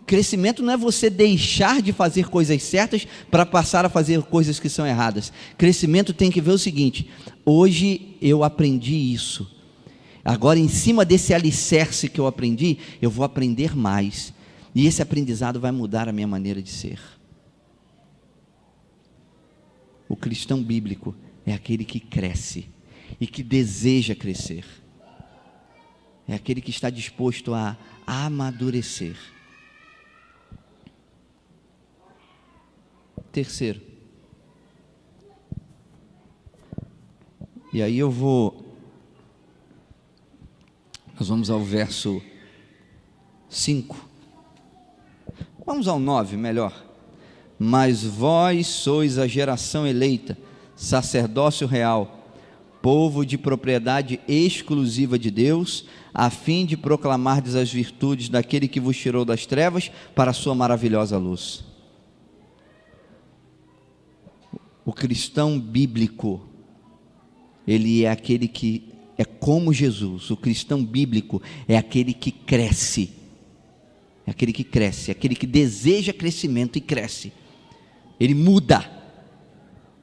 Crescimento não é você deixar de fazer coisas certas para passar a fazer coisas que são erradas. Crescimento tem que ver o seguinte: hoje eu aprendi isso, agora em cima desse alicerce que eu aprendi, eu vou aprender mais, e esse aprendizado vai mudar a minha maneira de ser. O cristão bíblico é aquele que cresce e que deseja crescer, é aquele que está disposto a amadurecer. Terceiro, E aí nós vamos ao verso 5. Vamos ao 9, melhor. Mas vós sois a geração eleita, sacerdócio real, povo de propriedade exclusiva de Deus, a fim de proclamardes as virtudes daquele que vos tirou das trevas para a sua maravilhosa luz. O cristão bíblico, ele é aquele que é como Jesus. O cristão bíblico é aquele que cresce. É aquele que cresce, é aquele que deseja crescimento e cresce. Ele muda.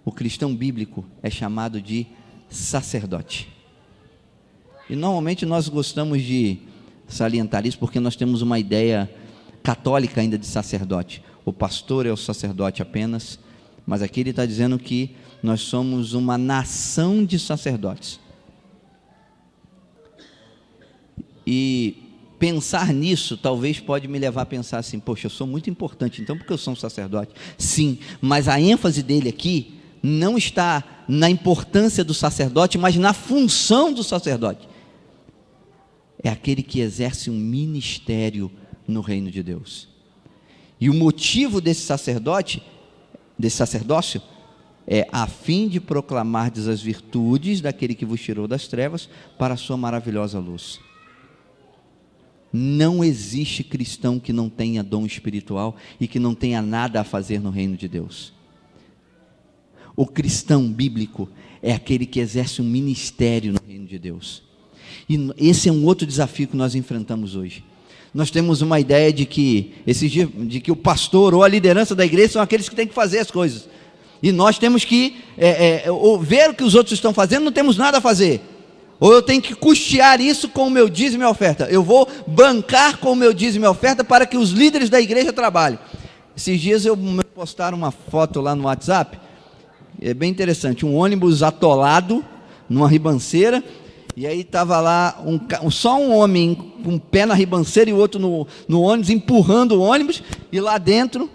O cristão bíblico é chamado de sacerdote. E normalmente nós gostamos de salientar isso porque nós temos uma ideia católica ainda de sacerdote. O pastor é o sacerdote apenas, mas aqui ele está dizendo que nós somos uma nação de sacerdotes. E pensar nisso talvez pode me levar a pensar assim: poxa, eu sou muito importante, então porque eu sou um sacerdote? Sim, mas a ênfase dele aqui não está na importância do sacerdote, mas na função do sacerdote. É aquele que exerce um ministério no reino de Deus. E o motivo desse sacerdócio, é a fim de proclamardes as virtudes daquele que vos tirou das trevas para a sua maravilhosa luz. Não existe cristão que não tenha dom espiritual e que não tenha nada a fazer no reino de Deus. O cristão bíblico é aquele que exerce um ministério no reino de Deus. E esse é um outro desafio que nós enfrentamos hoje. Nós temos uma ideia de que o pastor ou a liderança da igreja são aqueles que têm que fazer as coisas. E nós temos que ver o que os outros estão fazendo, não temos nada a fazer. Ou eu tenho que custear isso com o meu dízimo e oferta. Eu vou bancar com o meu dízimo e oferta para que os líderes da igreja trabalhem. Esses dias eu postaram uma foto lá no WhatsApp. É bem interessante. Um ônibus atolado numa ribanceira. E aí estava lá só um homem com um pé na ribanceira e o outro no ônibus, empurrando o ônibus. E lá dentro,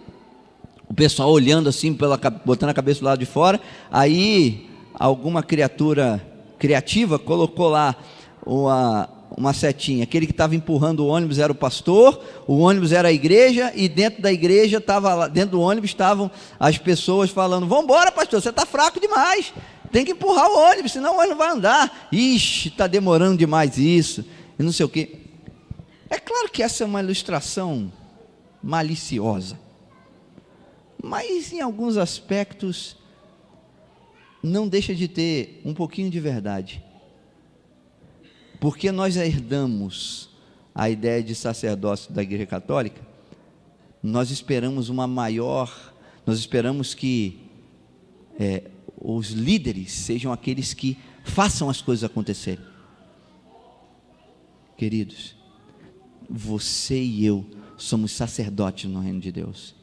o pessoal olhando assim, botando a cabeça do lado de fora. Aí alguma criatura criativa colocou lá uma setinha. Aquele que estava empurrando o ônibus era o pastor, o ônibus era a igreja, e dentro da igreja dentro do ônibus estavam as pessoas falando: vamos embora, pastor, você está fraco demais, tem que empurrar o ônibus, senão o ônibus não vai andar. Ixi, está demorando demais isso, e não sei o quê. É claro que essa é uma ilustração maliciosa, mas em alguns aspectos não deixa de ter um pouquinho de verdade, porque nós herdamos a ideia de sacerdócio da Igreja Católica. Nós esperamos que os líderes sejam aqueles que façam as coisas acontecerem. Queridos, você e eu somos sacerdotes no reino de Deus.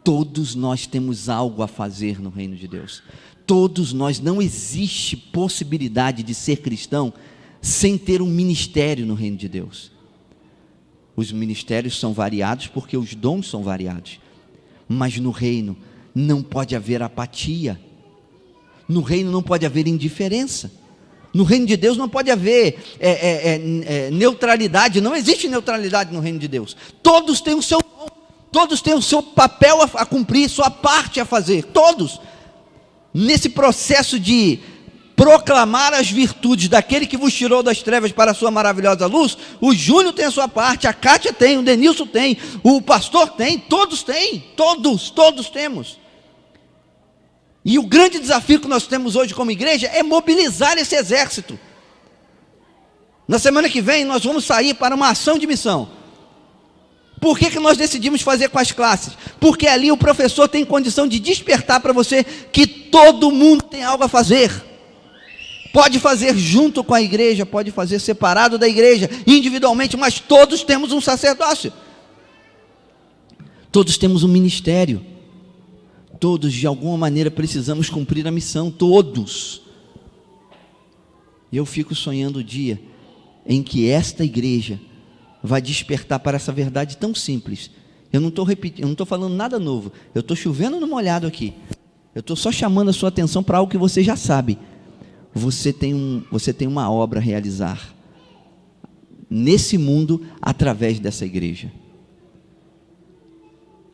Todos nós temos algo a fazer no reino de Deus. Todos nós, não existe possibilidade de ser cristão sem ter um ministério no reino de Deus. Os ministérios são variados porque os dons são variados, mas no reino não pode haver apatia, no reino não pode haver indiferença, no reino de Deus não pode haver neutralidade, não existe neutralidade no reino de Deus. Todos têm o seu dom, todos têm o seu papel a cumprir, sua parte a fazer, todos. Nesse processo de proclamar as virtudes daquele que vos tirou das trevas para a sua maravilhosa luz, o Júnior tem a sua parte, a Kátia tem, o Denilson tem, o pastor tem, todos têm, todos temos. E o grande desafio que nós temos hoje como igreja é mobilizar esse exército. Na semana que vem nós vamos sair para uma ação de missão. Por que nós decidimos fazer com as classes? Porque ali o professor tem condição de despertar para você que todo mundo tem algo a fazer. Pode fazer junto com a igreja, pode fazer separado da igreja, individualmente, mas todos temos um sacerdócio. Todos temos um ministério. Todos, de alguma maneira, precisamos cumprir a missão, todos. E eu fico sonhando o dia em que esta igreja vai despertar para essa verdade tão simples. Eu não estou repetindo, eu não estou falando nada novo. Eu estou chovendo no molhado aqui. Eu estou só chamando a sua atenção para algo que você já sabe. você tem uma obra a realizar nesse mundo através dessa igreja.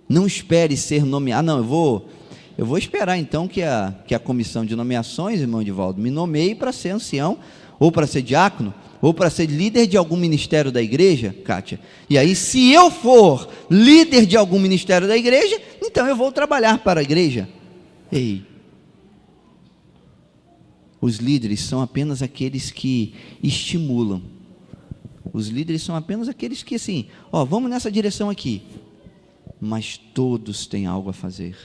Não espere ser nomeado. Não, eu vou esperar então que a comissão de nomeações, irmão Edivaldo, me nomeie para ser ancião, ou para ser diácono, ou para ser líder de algum ministério da igreja, Kátia. E aí, se eu for líder de algum ministério da igreja, então eu vou trabalhar para a igreja. Ei, os líderes são apenas aqueles que estimulam. Os líderes são apenas aqueles que assim, vamos nessa direção aqui. Mas todos têm algo a fazer.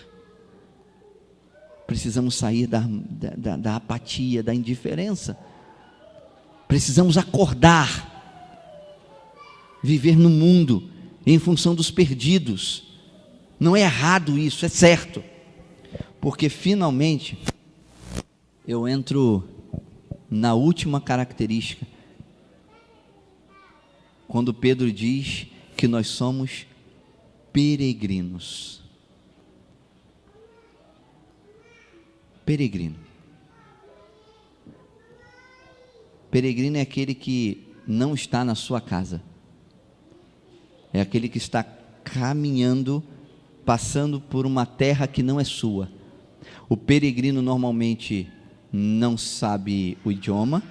Precisamos sair da apatia, da indiferença. Precisamos acordar, viver no mundo em função dos perdidos. Não é errado isso, é certo. Porque finalmente eu entro na última característica, quando Pedro diz que nós somos peregrinos. Peregrino. Peregrino é aquele que não está na sua casa. É aquele que está caminhando, passando por uma terra que não é sua. O peregrino normalmente não sabe o idioma.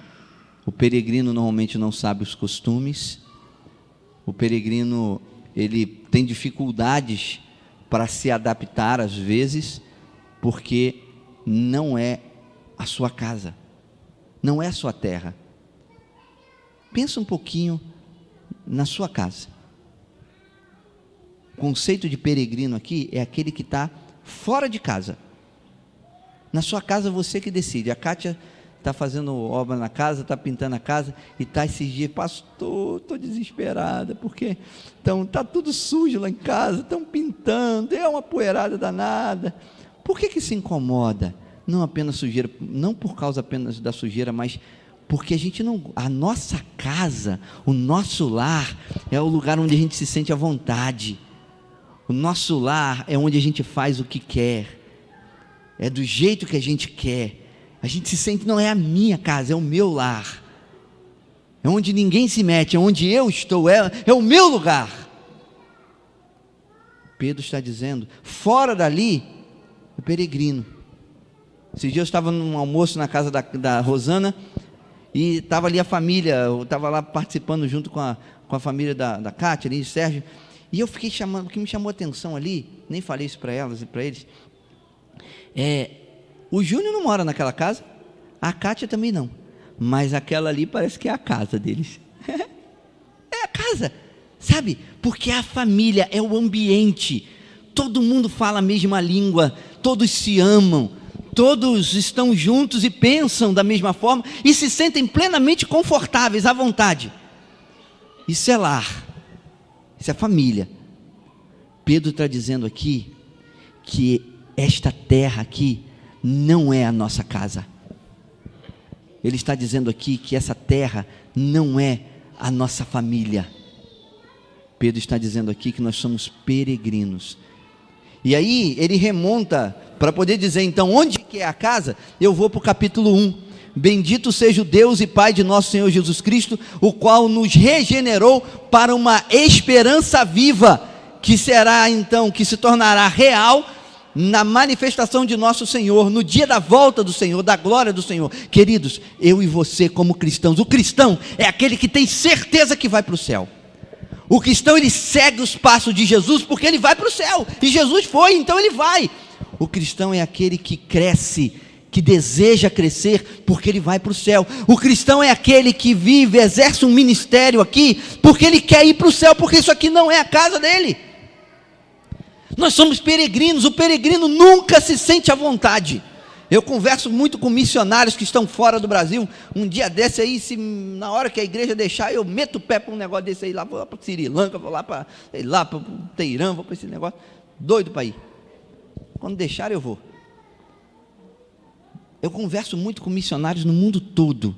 O peregrino normalmente não sabe os costumes. O peregrino, ele tem dificuldades para se adaptar às vezes, porque não é a sua casa, não é a sua terra. Pensa um pouquinho na sua casa. O conceito de peregrino aqui é aquele que está fora de casa. Na sua casa você que decide. A Kátia está fazendo obra na casa, está pintando a casa, e está esses dias, pastor, estou desesperada, porque está tudo sujo lá em casa, estão pintando, é uma poeirada danada. Por que se incomoda? Não apenas sujeira, não por causa apenas da sujeira, mas porque a nossa casa, o nosso lar, é o lugar onde a gente se sente à vontade. O nosso lar é onde a gente faz o que quer, é do jeito que a gente quer. A gente se sente, não é a minha casa, é o meu lar, é onde ninguém se mete, é onde eu estou, é o meu lugar. Pedro está dizendo, fora dali, é peregrino. Esse dia eu estava num almoço na casa da Rosana, e estava ali a família, eu estava lá participando junto com a família da Kátia, ali, Sérgio, e eu fiquei chamando, o que me chamou a atenção ali, nem falei isso para elas e para eles, o Júnior não mora naquela casa, a Kátia também não, mas aquela ali parece que é a casa deles. É a casa, sabe? Porque a família é o ambiente, todo mundo fala a mesma língua, todos se amam, todos estão juntos e pensam da mesma forma e se sentem plenamente confortáveis, à vontade. Isso é lar, isso é família. Pedro está dizendo aqui que esta terra aqui não é a nossa casa. Ele está dizendo aqui que essa terra não é a nossa família. Pedro está dizendo aqui que nós somos peregrinos. E aí ele remonta para poder dizer então onde que é a casa. Eu vou para o capítulo 1. Bendito seja o Deus e Pai de nosso Senhor Jesus Cristo, o qual nos regenerou para uma esperança viva, que será então, que se tornará real na manifestação de nosso Senhor, no dia da volta do Senhor, da glória do Senhor. Queridos, eu e você como cristãos, o cristão é aquele que tem certeza que vai para o céu. O cristão, ele segue os passos de Jesus, porque ele vai para o céu, e Jesus foi, então ele vai. O cristão é aquele que cresce, que deseja crescer, porque ele vai para o céu. O cristão é aquele que vive, exerce um ministério aqui, porque ele quer ir para o céu, porque isso aqui não é a casa dele. Nós somos peregrinos, o peregrino nunca se sente à vontade. Eu converso muito com missionários que estão fora do Brasil. Um dia desse aí, na hora que a igreja deixar, eu meto o pé para um negócio desse aí, lá, vou lá para Sri Lanka, vou lá para o Teirã, vou para esse negócio, doido para ir. Quando deixar eu vou. Eu converso muito com missionários no mundo todo.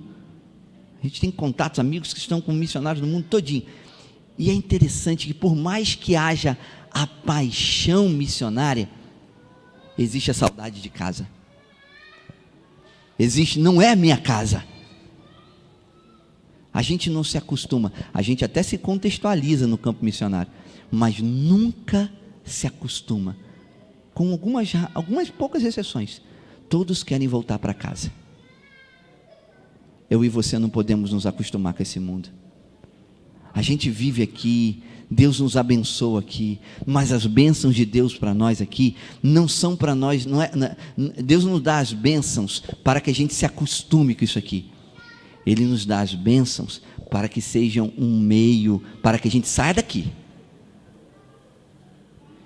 A gente tem contatos, amigos que estão com missionários no mundo todinho. E é interessante que por mais que haja a paixão missionária, existe a saudade de casa. não é a minha casa. A gente não se acostuma, a gente até se contextualiza no campo missionário, mas nunca se acostuma. Com algumas poucas exceções, todos querem voltar para casa. Eu e você não podemos nos acostumar com esse mundo. A gente vive aqui, Deus nos abençoa aqui, mas as bênçãos de Deus para nós aqui não são para nós, Deus nos dá as bênçãos para que a gente se acostume com isso aqui. Ele nos dá as bênçãos para que sejam um meio, para que a gente saia daqui.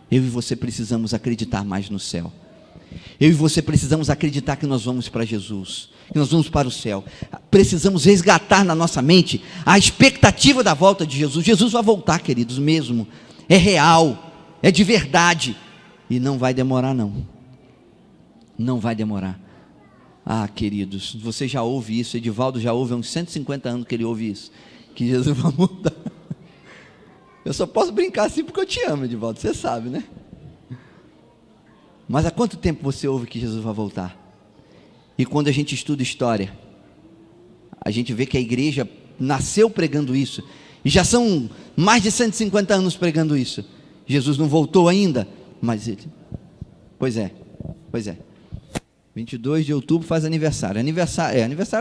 Eu e você precisamos acreditar mais no céu. Eu e você precisamos acreditar que nós vamos para Jesus, que nós vamos para o céu. Precisamos resgatar na nossa mente a expectativa da volta de Jesus. Jesus vai voltar, queridos, mesmo. É real, é de verdade. E não vai demorar, não. Não vai demorar. Ah, queridos, você já ouve isso. Edivaldo já ouve há uns 150 anos que ele ouve isso, que Jesus vai voltar. Eu só posso brincar assim porque eu te amo, Edivaldo, você sabe, né? Mas há quanto tempo você ouve que Jesus vai voltar? E quando a gente estuda história, a gente vê que a igreja nasceu pregando isso, e já são mais de 150 anos pregando isso. Jesus não voltou ainda, mas ele... Pois é. 22 de outubro faz aniversário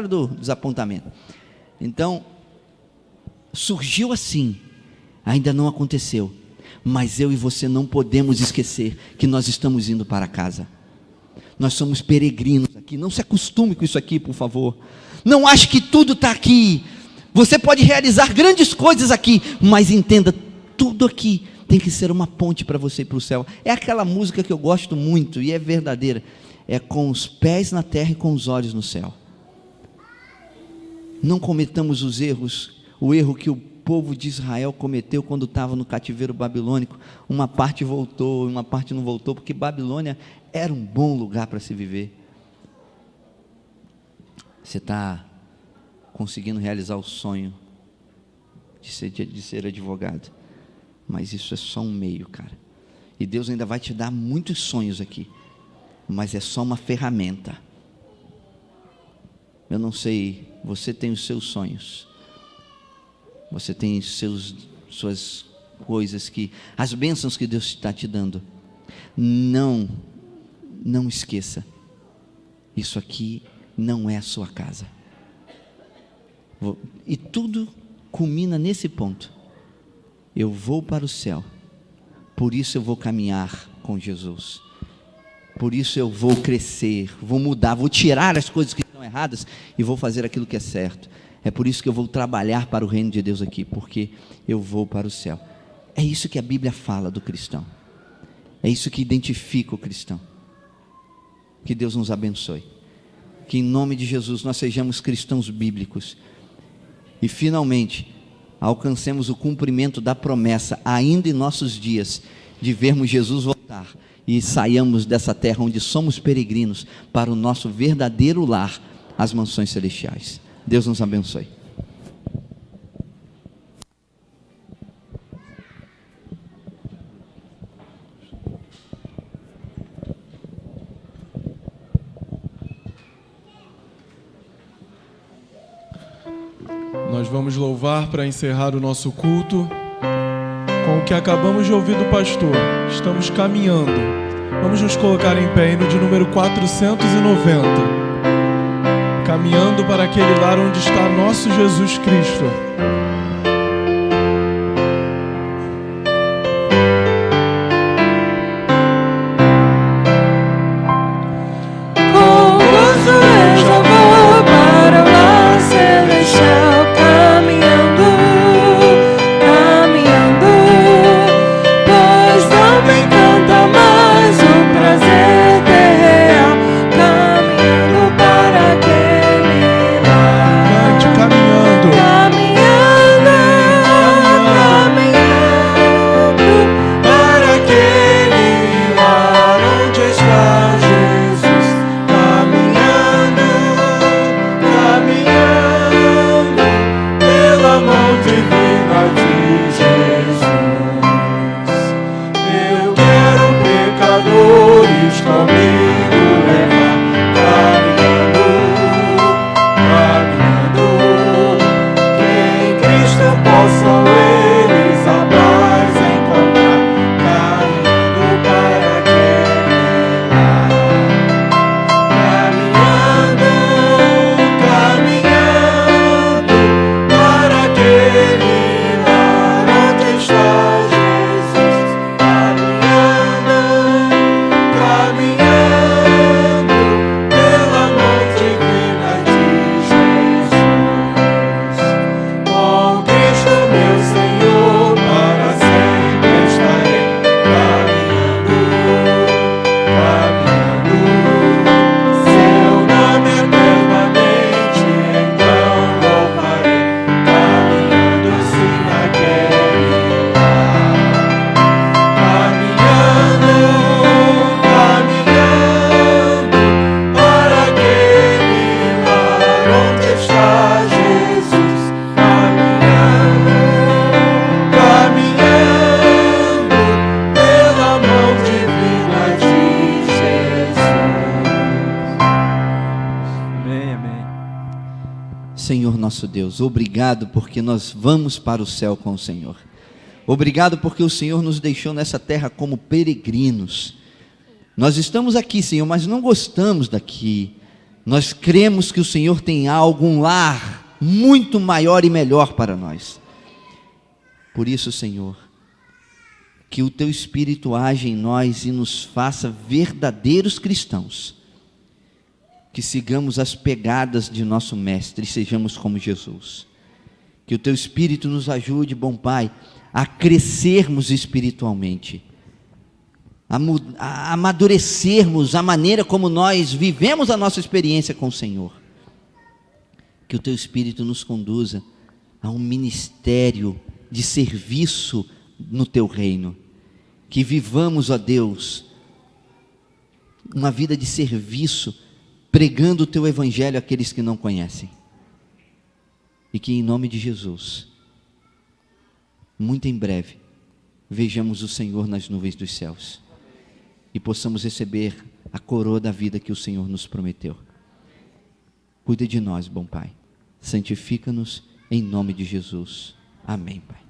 do desapontamento. Então, surgiu assim, ainda não aconteceu, mas eu e você não podemos esquecer que nós estamos indo para casa. Nós somos peregrinos aqui. Não se acostume com isso aqui, por favor. Não ache que tudo está aqui. Você pode realizar grandes coisas aqui, mas entenda, tudo aqui tem que ser uma ponte para você ir para o céu. É aquela música que eu gosto muito e é verdadeira. É com os pés na terra e com os olhos no céu. Não cometamos o erro que o povo de Israel cometeu quando estava no cativeiro babilônico. Uma parte voltou, uma parte não voltou, porque Babilônia era um bom lugar para se viver. Você está conseguindo realizar o sonho de ser advogado, mas isso é só um meio, cara. E Deus ainda vai te dar muitos sonhos aqui, mas é só uma ferramenta. Eu não sei, você tem os seus sonhos, você tem suas coisas, as bênçãos que Deus está te dando. Não esqueça, isso aqui não é a sua casa. E tudo culmina nesse ponto. Eu vou para o céu, por isso eu vou caminhar com Jesus, por isso eu vou crescer, vou mudar, vou tirar as coisas que estão erradas e vou fazer aquilo que é certo. É por isso que eu vou trabalhar para o reino de Deus aqui, porque eu vou para o céu. É isso que a Bíblia fala do cristão, é isso que identifica o cristão. Que Deus nos abençoe, que em nome de Jesus nós sejamos cristãos bíblicos e finalmente alcancemos o cumprimento da promessa ainda em nossos dias, de vermos Jesus voltar e saiamos dessa terra onde somos peregrinos para o nosso verdadeiro lar, as mansões celestiais. Deus nos abençoe. Nós vamos louvar para encerrar o nosso culto com o que acabamos de ouvir do pastor. Estamos caminhando. Vamos nos colocar em pé, hino de número 490. Caminhando para aquele lar onde está nosso Jesus Cristo. Caminhando nosso Deus. Obrigado porque nós vamos para o céu com o Senhor. Obrigado porque o Senhor nos deixou nessa terra como peregrinos. Nós estamos aqui, Senhor, mas não gostamos daqui. Nós cremos que o Senhor tem algo, um lar muito maior e melhor para nós. Por isso, Senhor, que o Teu Espírito age em nós e nos faça verdadeiros cristãos. Que sigamos as pegadas de nosso Mestre e sejamos como Jesus. Que o Teu Espírito nos ajude, bom Pai, a crescermos espiritualmente, a amadurecermos a maneira como nós vivemos a nossa experiência com o Senhor. Que o Teu Espírito nos conduza a um ministério de serviço no Teu reino. Que vivamos, ó Deus, uma vida de serviço, pregando o Teu Evangelho àqueles que não conhecem. E que em nome de Jesus, muito em breve, vejamos o Senhor nas nuvens dos céus e possamos receber a coroa da vida que o Senhor nos prometeu. Cuida de nós, bom Pai. Santifica-nos em nome de Jesus. Amém, Pai.